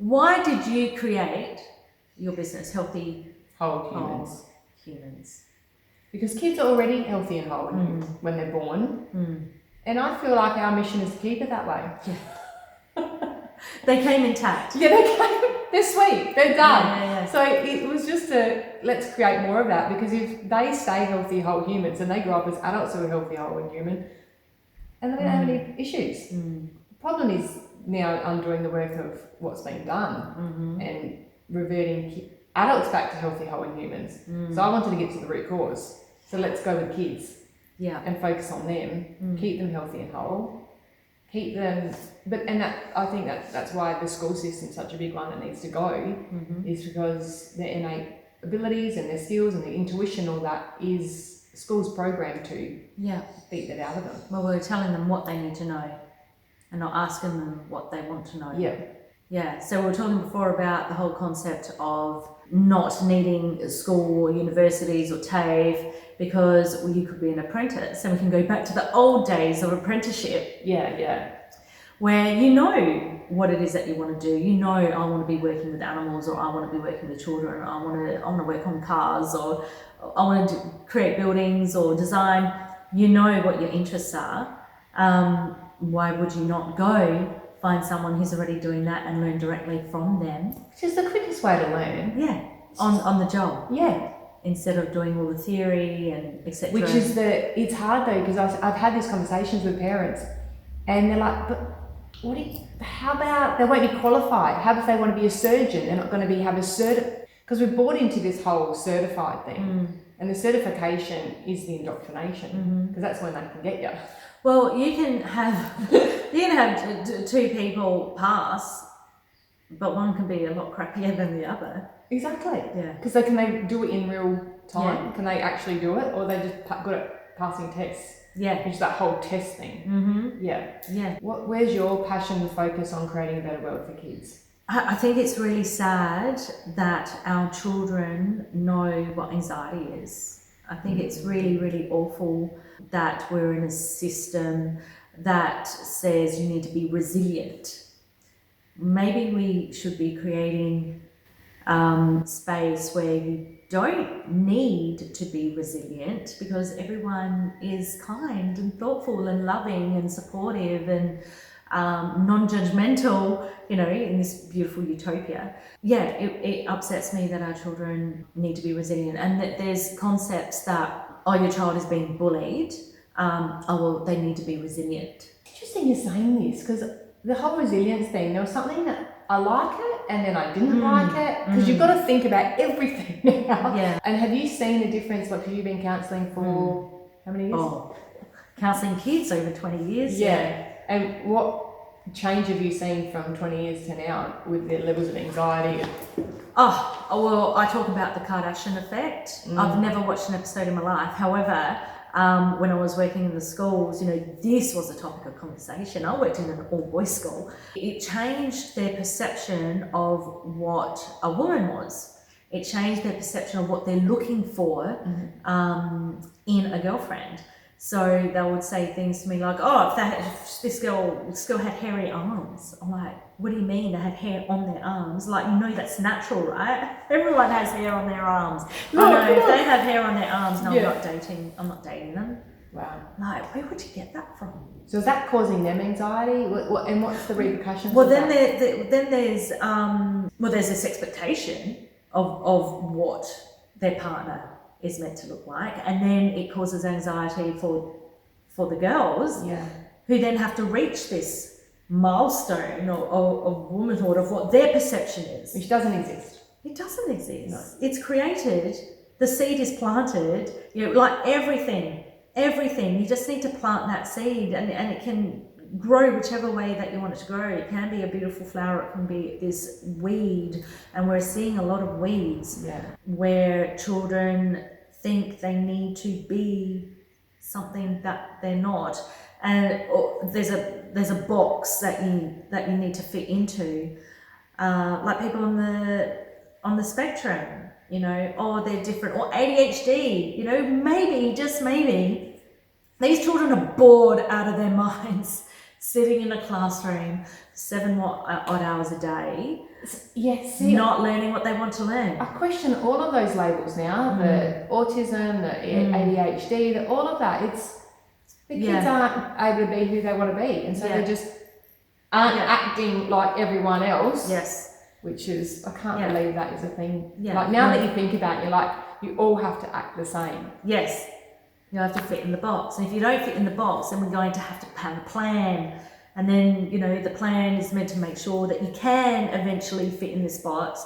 Why did you create your business, Healthy Whole humans. Humans? Because kids are already healthy and whole when they're born. And I feel like our mission is to keep it that way. Yeah. They came intact. Yeah, they're sweet, they're done. Yeah. So it was just let's create more of that, because if they stay healthy whole humans and they grow up as adults who are healthy whole and human, and they don't have any issues. The problem is now undoing the work of what's been done and reverting adults back to healthy whole and humans. So I wanted to get to the root cause. So let's go with kids and focus on them, keep them healthy and whole, keep them, I think that's why the school system's such a big one that needs to go, is because their innate abilities and their skills and their intuition, all that is school's programmed to beat that out of them. Well, we're telling them what they need to know and not asking them what they want to know. Yeah, so we were talking before about the whole concept of not needing school or universities or TAFE, because you could be an apprentice, and we can go back to the old days of apprenticeship. Where you know what it is that you want to do. You know, I want to be working with animals, or I want to be working with children, or I want to work on cars, or I want to create buildings or design. You know what your interests are. Why would you not go find someone who's already doing that and learn directly from them? Which is the quickest way to learn. Yeah, on the job. Yeah. Instead of doing all the theory and etc. Which is it's hard though, because I've had these conversations with parents, and they're like, but how about they won't be qualified? How if they want to be a surgeon? They're not going to have a because we've bought into this whole certified thing, and the certification is the indoctrination, because that's when they can get you. Well, you can have two people pass, but one can be a lot crappier than the other. Exactly. Yeah. Because can they do it in real time? Yeah. Can they actually do it, or are they just good at passing tests? Yeah. Which is that whole test thing. Yeah. Where's your passion and focus on creating a better world for kids? I think it's really sad that our children know what anxiety is. I think it's really, really awful that we're in a system that says you need to be resilient. Maybe we should be creating space where you don't need to be resilient, because everyone is kind and thoughtful and loving and supportive and non-judgmental, in this beautiful utopia. Yeah, it upsets me that our children need to be resilient, and that there's concepts that, your child is being bullied, they need to be resilient. Interesting you're saying this, because the whole resilience thing, there was something that I like it and then I didn't like it, because you've got to think about everything now. Yeah. And have you seen the difference? Because you've been counselling for how many years? Counselling kids over 20 years. Yeah. And what change have you seen from 20 years to now with the levels of anxiety? Well, I talk about the Kardashian effect. I've never watched an episode in my life. However, when I was working in the schools, this was a topic of conversation. I worked in an all-boys school. It changed their perception of what a woman was. It changed their perception of what they're looking for in a girlfriend. So they would say things to me like, if this girl had hairy arms. I'm like, what do you mean they have hair on their arms? Like, that's natural, right? Everyone has hair on their arms. If they have hair on their arms, no, I'm not dating them. Wow. Like, where would you get that from? So is that causing them anxiety? And what's the repercussions? Well, then there's this expectation of what their partner is meant to look like, and then it causes anxiety for the girls, who then have to reach this milestone of womanhood, of what their perception is, which doesn't exist. It doesn't exist. No. It's created. The seed is planted. Like everything. You just need to plant that seed, and it can grow whichever way that you want it to grow. It can be a beautiful flower, it can be this weed, and we're seeing a lot of weeds where children think they need to be something that they're not, and there's a box that you need to fit into, like people on the spectrum, they're different, or ADHD, maybe, just maybe, these children are bored out of their minds. sitting in a classroom 7 odd hours a day, Yes, not learning what they want to learn. I question all of those labels now, the autism, the ADHD, all of that. It's the kids aren't able to be who they want to be, and so they just aren't acting like everyone else. Yes. Which is, I can't believe that is a thing. Yeah. Like now that you think about it, you're like, you all have to act the same. Yes. You have to fit in the box. And if you don't fit in the box, then we're going to have to have a plan. And then, you know, the plan is meant to make sure that you can eventually fit in this box.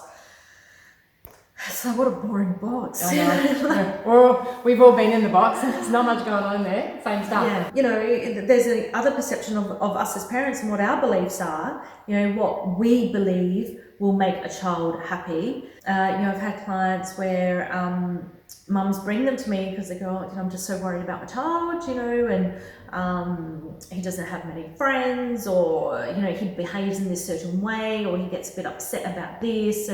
So what a boring box. I know. Well, we've all been in the box. There's not much going on there. Same stuff. Yeah. You know, there's a other perception of us as parents and what our beliefs are. You know, what we believe will make a child happy. You know, I've had clients where mums bring them to me because they go, oh, you know, I'm just so worried about my child, you know, and he doesn't have many friends, or, you know, he behaves in this certain way, or he gets a bit upset about this.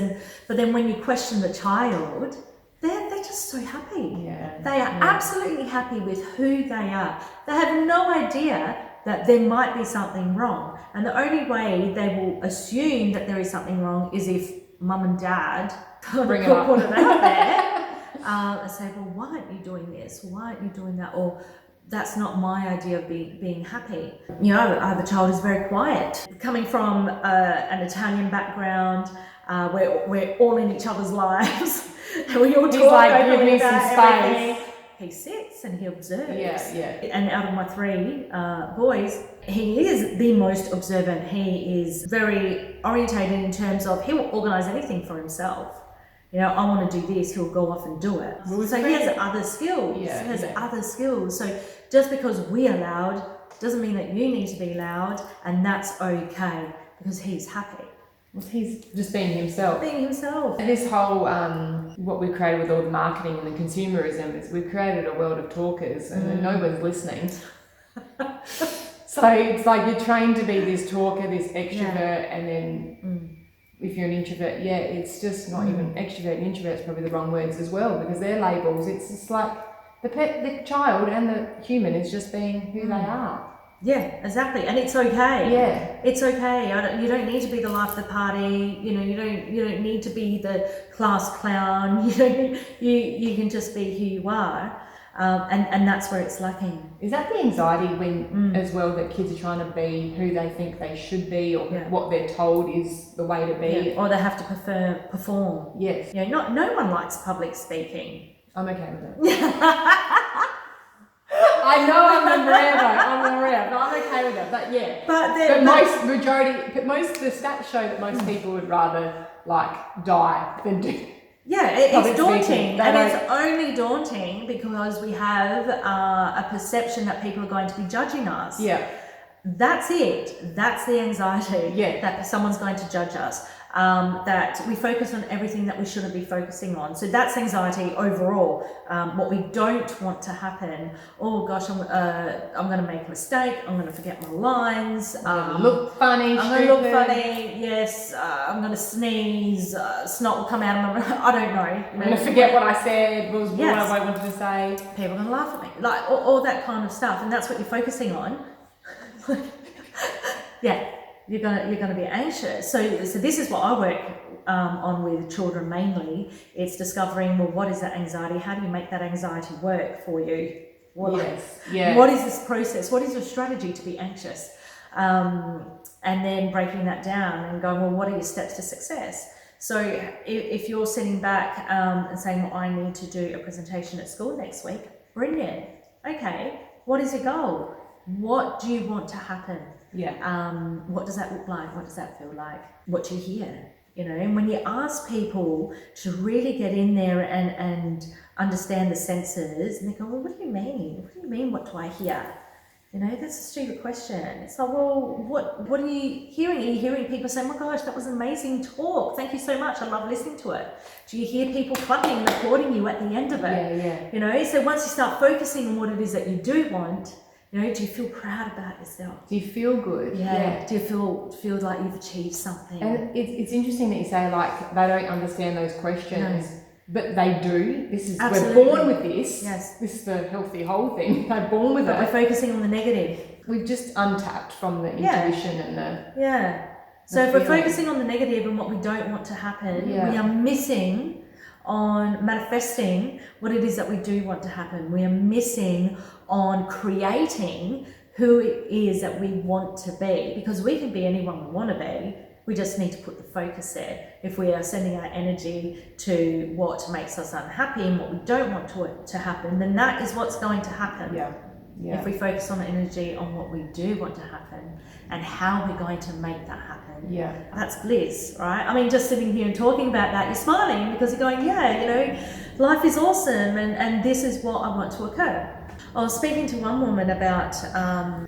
But then when you question the child, they're just so happy. Yeah. They are absolutely happy with who they are. They have no idea that there might be something wrong. And the only way they will assume that there is something wrong is if mum and dad put it out there and say, well, why aren't you doing this? Why aren't you doing that? Or that's not my idea of being happy. You know, I have a child who's very quiet. Coming from an Italian background, we're all in each other's lives. And we all talk like, give me about some everything. space. He sits and he observes. Yeah. And out of my 3 boys, he is the most observant. He is very orientated in terms of he will organise anything for himself. You know, I want to do this, he'll go off and do it. So he has other skills. He has other skills. So just because we are loud doesn't mean that you need to be loud, and that's okay because he's happy. Well, he's just being himself. Being himself. This whole, what we've created with all the marketing and the consumerism is we've created a world of talkers and then no one's listening. So it's like you're trained to be this talker, this extrovert, and then if you're an introvert, it's just not even extrovert. And introvert's probably the wrong words as well because they're labels. It's just like the child and the human is just being who they are. Yeah, exactly, and it's okay. Yeah, it's okay. You don't need to be the life of the party. You know, you don't need to be the class clown. You can just be who you are, and that's where it's lacking. Is that the anxiety when as well that kids are trying to be who they think they should be, or what they're told is the way to be, or they have to perform? Yes. You know, no one likes public speaking. I'm okay with that. I know I'm the Maria, but I'm okay with it. But yeah, most the stats show that most people would rather like die than do. Yeah, it's daunting, speaking, and it's only daunting because we have a perception that people are going to be judging us. Yeah, that's it. That's the anxiety. Yeah, that someone's going to judge us. That we focus on everything that we shouldn't be focusing on. So that's anxiety overall. What we don't want to happen. Oh gosh, I'm going to make a mistake. I'm going to forget my lines. I'm going to look funny. Yes. I'm going to sneeze. Snot will come out of my. I don't know. I'm going to forget what I said. What I wanted to say. People are going to laugh at me. Like all that kind of stuff, and that's what you're focusing on. Yeah. You're gonna be anxious. So this is what I work on with children mainly. It's discovering, well, what is that anxiety? How do you make that anxiety work for you? What is this process? What is your strategy to be anxious? And then breaking that down and going, well, what are your steps to success? So if you're sitting back and saying, well, I need to do a presentation at school next week, brilliant. Okay, what is your goal? What do you want to happen? Yeah. What does that look like? What does that feel like? What do you hear? You know, and when you ask people to really get in there and understand the senses, and they go, well, what do you mean? What do you mean, what do I hear? You know, that's a stupid question. It's like, well, what are you hearing? Are you hearing people say, oh my gosh, that was an amazing talk. Thank you so much. I love listening to it. Do you hear people clapping and applauding you at the end of it? Yeah. You know, so once you start focusing on what it is that you do want, you know, do you feel proud about yourself? Do you feel good? Yeah. Do you feel like you've achieved something? And it's interesting that you say like they don't understand those questions, but they do. We're born with this. Yes. This is the healthy whole thing. They're born with it. We're focusing on the negative. we've just untapped from the Yeah. intuition and the Yeah. So if we're feeling. focusing on the negative and what we don't want to happen, Yeah. we are missing on manifesting what it is that we do want to happen. We are missing on creating who it is that we want to be, because we can be anyone we want to be. We just need to put the focus there. If we are sending our energy to what makes us unhappy and what we don't want to happen, then that is what's going to happen. yeah. If we focus on energy on what we do want to happen and how we're going to make that happen, Yeah. that's bliss, right? I mean, just sitting here and talking about that, you're smiling because you're going, yeah, you know, life is awesome and this is what I want to occur. I was speaking to one woman about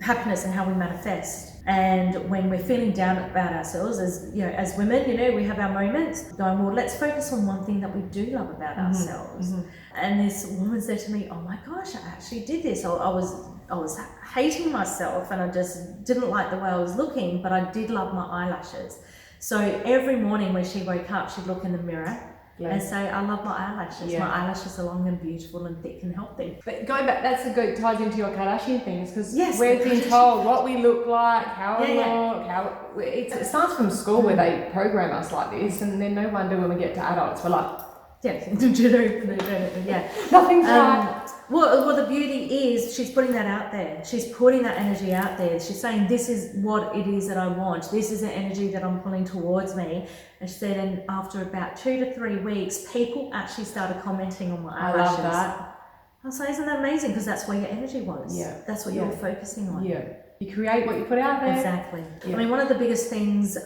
happiness and how we manifest. And when we're feeling down about ourselves, as you know, as women, you know, we have our moments going, well, let's focus on one thing that we do love about ourselves. And this woman said to me, oh my gosh, I actually did this. I was hating myself and I just didn't like the way I was looking, but I did love my eyelashes. So every morning when she woke up, she'd look in the mirror and say, I love my eyelashes. My eyelashes are long and beautiful and thick and healthy. But going back, that's a good, ties into your Kardashian things, because Yes, we're being told what we look like, how we look, it starts from school where they program us like this, and then no wonder when we get to adults, we're like, yeah. nothing's right. Well, the beauty is she's putting that out there. She's putting that energy out there. She's saying, this is what it is that I want. This is the energy that I'm pulling towards me. And she said, and after about 2 to 3 weeks, people actually started commenting on my eyelashes. I love that. I was like, isn't that amazing? Because that's where your energy was. Yeah. That's what you were focusing on. Yeah. You create what you put out there. Exactly. Yeah. I mean, one of the biggest things,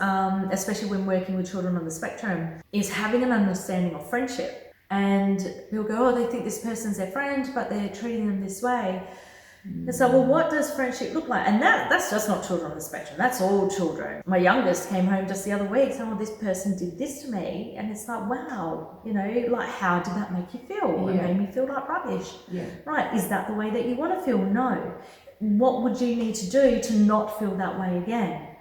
especially when working with children on the spectrum, is having an understanding of friendship. And people go, oh, they think this person's their friend, but they're treating them this way. And so, well, what does friendship look like? And that's just not children on the spectrum. That's all children. My youngest came home just the other week saying, oh, this person did this to me. And it's like, wow, you know, like, how did that make you feel? It made me feel like rubbish. Yeah. Right. Is that the way that you want to feel? No. What would you need to do to not feel that way again?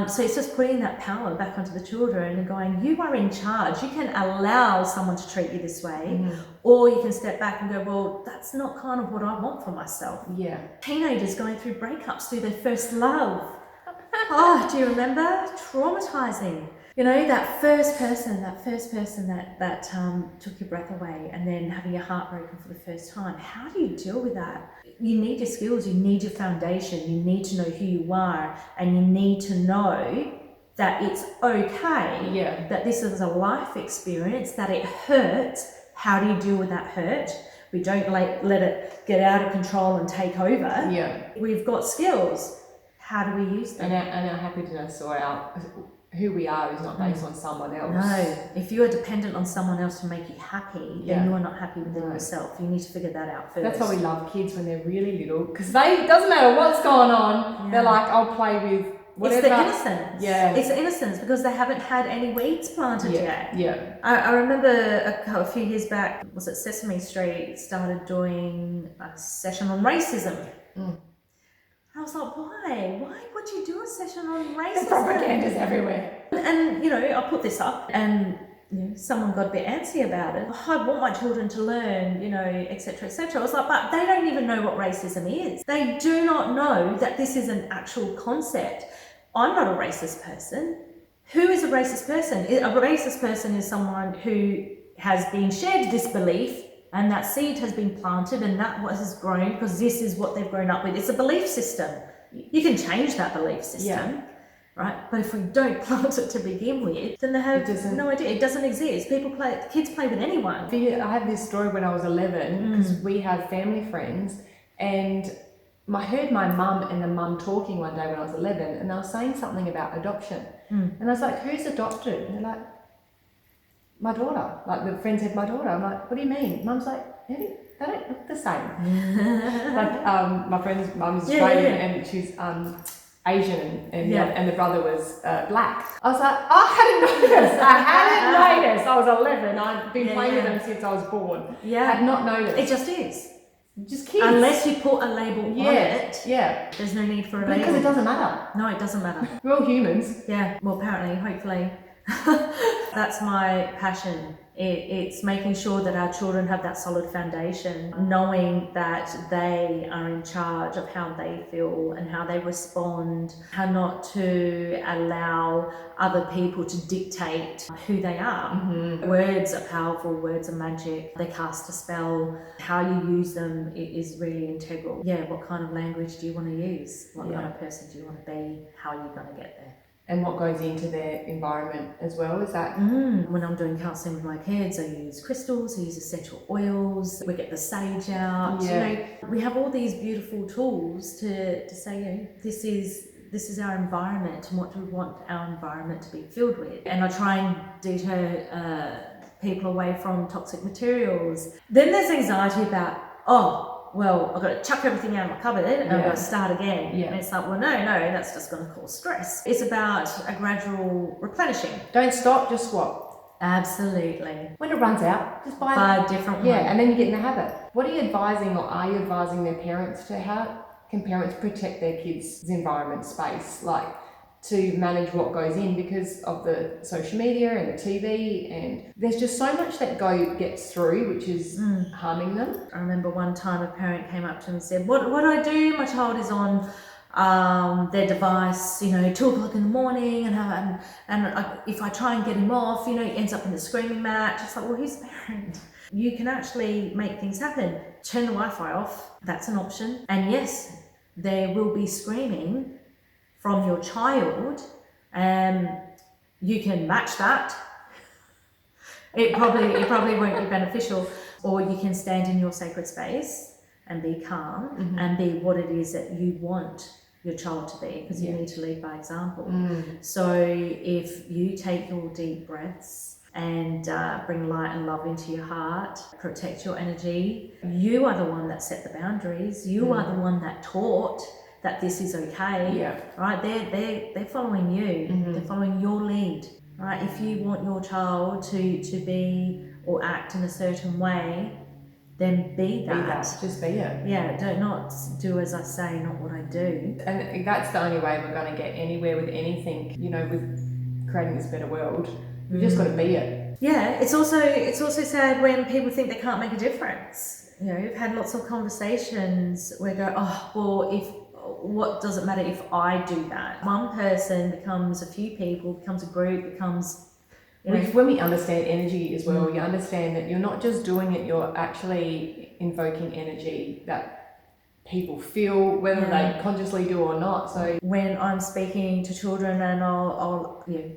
So it's just putting that power back onto the children and going, you are in charge. You can allow someone to treat you this way, or you can step back and go, well, that's not kind of what I want for myself. Yeah. Teenagers going through breakups through their first love. Oh, do you remember? Traumatizing. You know, that first person that took your breath away, and then having your heart broken for the first time. How do you deal with that? You need your skills, you need your foundation, you need to know who you are, and you need to know that it's okay, that this is a life experience, that it hurts. How do you deal with that hurt? We don't let it get out of control and take over. Yeah. We've got skills. How do we use them? And our happiness or our who we are is not based on someone else. No, if you are dependent on someone else to make you happy, then you are not happy within yourself. You need to figure that out first. That's why we love kids when they're really little, because it doesn't matter what's going on. They're like, I'll play with whatever. It's the innocence. Yeah. It's the innocence because they haven't had any weeds planted yet. Yeah. I remember a few years back, was it Sesame Street started doing a session on racism. I was like, why? Why would you do a session on racism? The propaganda's everywhere. And, you know, I put this up and, you know, someone got a bit antsy about it. Oh, I want my children to learn, you know, etc., etc. I was like, but they don't even know what racism is. They do not know that this is an actual concept. I'm not a racist person. Who is a racist person? A racist person is someone who has been shared this belief, and that seed has been planted, and that what has grown because this is what they've grown up with. It's a belief system. You can change that belief system, right? But if we don't plant it to begin with, then they have no idea. It doesn't exist. Kids play with anyone. I had this story when I was 11, because we have family friends, and I heard my mum and the mum talking one day when I was 11, and they were saying something about adoption. And I was like, who's adopted? And they're like, my daughter. Like, the friend said, my daughter. I'm like, what do you mean? Mum's like, they don't look the same. Like, my friend's mum is Australian and she's Asian, and the brother was black. I was like, I hadn't noticed. I was 11. I'd been playing with them since I was born. Yeah. Had not noticed. It just is. Just kids. Unless you put a label on it, there's no need for a label. Because it doesn't matter. No, it doesn't matter. We're all humans. Yeah, well, apparently, hopefully. That's my passion. It's making sure that our children have that solid foundation, knowing that they are in charge of how they feel and how they respond, how not to allow other people to dictate who they are. Mm-hmm. Words are powerful, words are magic, they cast a spell. How you use them is really integral. Yeah, what kind of language do you want to use? What kind of person do you want to be? How are you going to get there? And what goes into their environment as well, is that? When I'm doing counselling with my kids, I use crystals, I use essential oils, we get the sage out. Yeah. You know, we have all these beautiful tools to say, you know, this is our environment and what do we want our environment to be filled with. And I try and deter people away from toxic materials. Then there's anxiety about, well, I've got to chuck everything out of my cupboard and I've got to start again. Yeah. And it's like, well, no, that's just going to cause stress. It's about a gradual replenishing. Don't stop, just swap. Absolutely. When it runs out, just buy Buy a different one. Yeah, and then you get in the habit. What are you advising, or are you advising their parents to? How can parents protect their kids' environment space, like to manage what goes in because of the social media and the TV, and there's just so much that gets through, which is harming them. I remember one time a parent came up to me and said, what do I do? My child is on their device, 2:00 in the morning, and if I try and get him off, he ends up in the screaming match. It's like, well, who's the parent? You can actually make things happen. Turn the Wi-Fi off. That's an option. And yes, there will be screaming from your child, you can match that. It probably won't be beneficial. Or you can stand in your sacred space and be calm and be what it is that you want your child to be, because you need to lead by example. So if you take your deep breaths and bring light and love into your heart, protect your energy, you are the one that set the boundaries, you are the one that taught that this is okay, right? They're following you, they're following your lead, right? If you want your child to be or act in a certain way, then be that. Just be it. Yeah, not do as I say, not what I do. And that's the only way we're going to get anywhere with anything, with creating this better world. We've just got to be it. Yeah, it's also sad when people think they can't make a difference. We've had lots of conversations where what does it matter if I do that? One person becomes a few people, becomes a group, becomes... When we understand energy as well, you understand that you're not just doing it, you're actually invoking energy that people feel, whether they consciously do or not. So when I'm speaking to children, and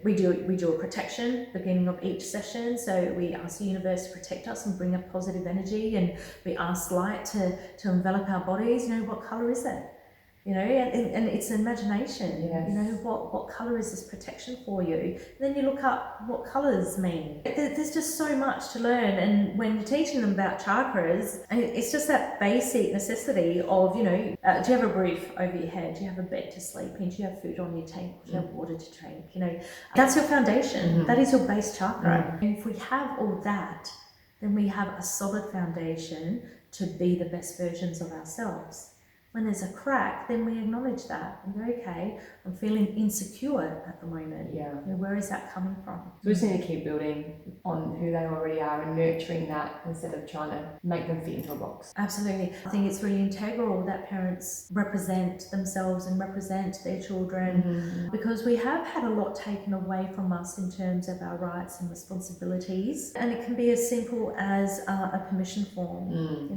we do a protection beginning of each session. So we ask the universe to protect us and bring a positive energy, and we ask light to envelop our bodies. What color is it? And it's imagination. Yes. What color is this protection for you? And then you look up what colors mean. There's just so much to learn, and when you're teaching them about chakras, it's just that basic necessity of, do you have a roof over your head? Do you have a bed to sleep in? Do you have food on your table? Do you have water to drink? That's your foundation. That is your base chakra. And if we have all that, then we have a solid foundation to be the best versions of ourselves. When there's a crack, then we acknowledge that and go, okay, I'm feeling insecure at the moment. Where is that coming from? We just need to keep building on who they already are and nurturing that instead of trying to make them fit into a box. Absolutely. I think it's really integral that parents represent themselves and represent their children, because we have had a lot taken away from us in terms of our rights and responsibilities. And it can be as simple as a permission form,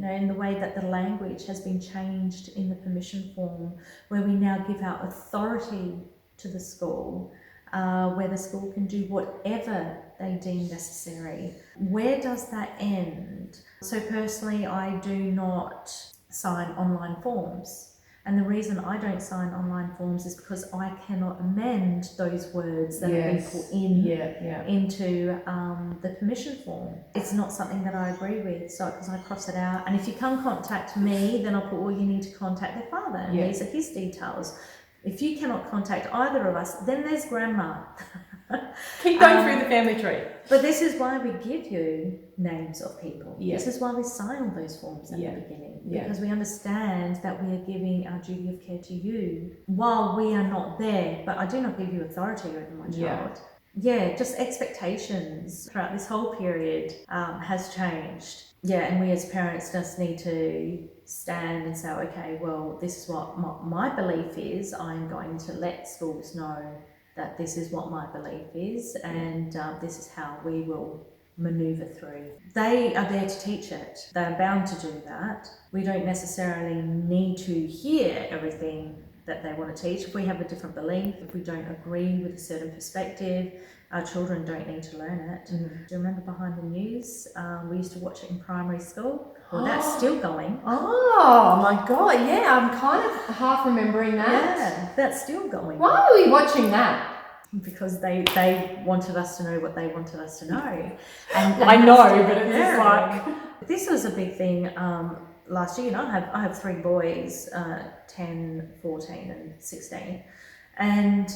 in the way that the language has been changed in the permission form, where we now give our authority to the school, where the school can do whatever they deem necessary. Where does that end? So personally, I do not sign online forms. And the reason I don't sign online forms is because I cannot amend those words that have been put into the permission form. It's not something that I agree with, so because I cross it out. And if you come contact me, then I'll put, well, you need to contact their father, and these are his details. If you cannot contact either of us, then there's grandma. Keep going through the family tree. But this is why we give you names of people. Yeah. This is why we sign all those forms at the beginning. Because we understand that we are giving our duty of care to you while we are not there. But I do not give you authority over my child. just expectations throughout this whole period has changed. Yeah, and we as parents just need to stand and say, okay, well, this is what my belief is. I'm going to let schools know that this is what my belief is, and this is how we will maneuver through. They are there to teach it. They're bound to do that. We don't necessarily need to hear everything that they want to teach. If we have a different belief, if we don't agree with a certain perspective, our children don't need to learn it. Do you remember Behind the News? We used to watch it in primary school. Well, that's still going. Oh my God, yeah, I'm kind of half remembering that. Yeah, that's still going. Why are we watching that? Because they wanted us to know what they wanted us to know. And I know, but it's just like... This was a big thing last year. I have 3 boys, 10, 14 and 16. And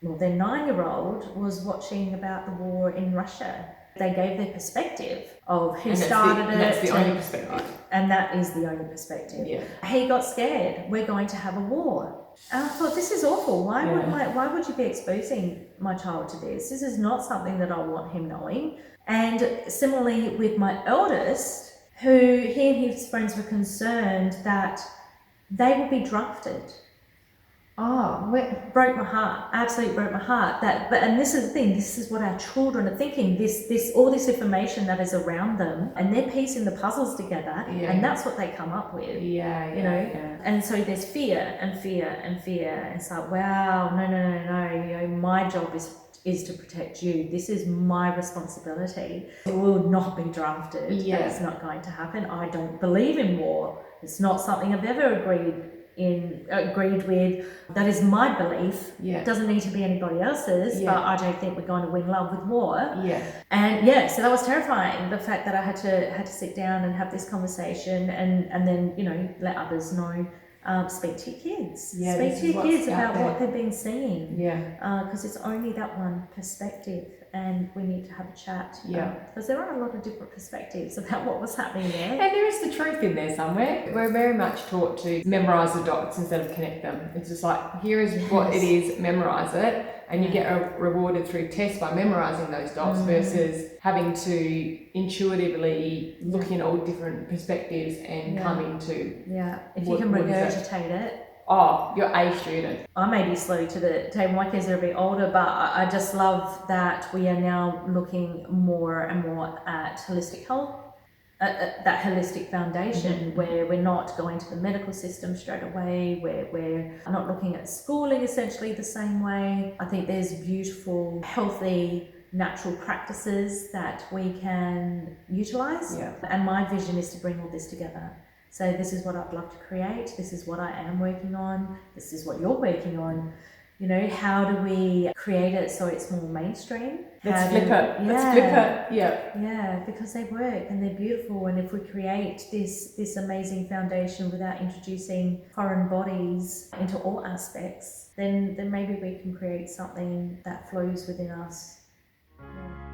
their 9-year-old was watching about the war in Russia. They gave their perspective of who started it. That's the only perspective. And that is the only perspective. Yeah. He got scared. We're going to have a war. And I thought, this is awful. Why would you be exposing my child to this? This is not something that I want him knowing. And similarly with my eldest, who he and his friends were concerned that they would be drafted. Broke my heart. Absolutely broke my heart. And this is the thing. This is what our children are thinking. All this information that is around them, and they're piecing the puzzles together, and that's what they come up with. Yeah. And so there's fear and fear and fear, and it's like, wow, no. My job is to protect you. This is my responsibility. It will not be drafted. Yeah. That's not going to happen. I don't believe in war. It's not something I've ever agreed with. That is my belief. It doesn't need to be anybody else's, but I don't think we're going to win love with war. And so that was terrifying, the fact that I had to sit down and have this conversation and then let others know. Speak to your kids. Speak to your kids about what they've been seeing. Because it's only that one perspective, and we need to have a chat. Because there are a lot of different perspectives about what was happening there. And there is the truth in there somewhere. We're very much taught to memorise the dots instead of connect them. It's just like, here is what it is, memorise it, and you get rewarded through tests by memorising those dots versus having to intuitively look in all different perspectives and come into... If you can regurgitate it. Oh, you're a student. I may be slow to the table. My kids are a bit older, but I just love that we are now looking more and more at holistic health, that holistic foundation where we're not going to the medical system straight away, where we're not looking at schooling essentially the same way. I think there's beautiful, healthy, natural practices that we can utilise. And my vision is to bring all this together. So this is what I'd love to create. This is what I am working on. This is what you're working on. How do we create it so it's more mainstream? Let's flip it. Yeah, because they work and they're beautiful. And if we create this amazing foundation without introducing foreign bodies into all aspects, then maybe we can create something that flows within us. Yeah.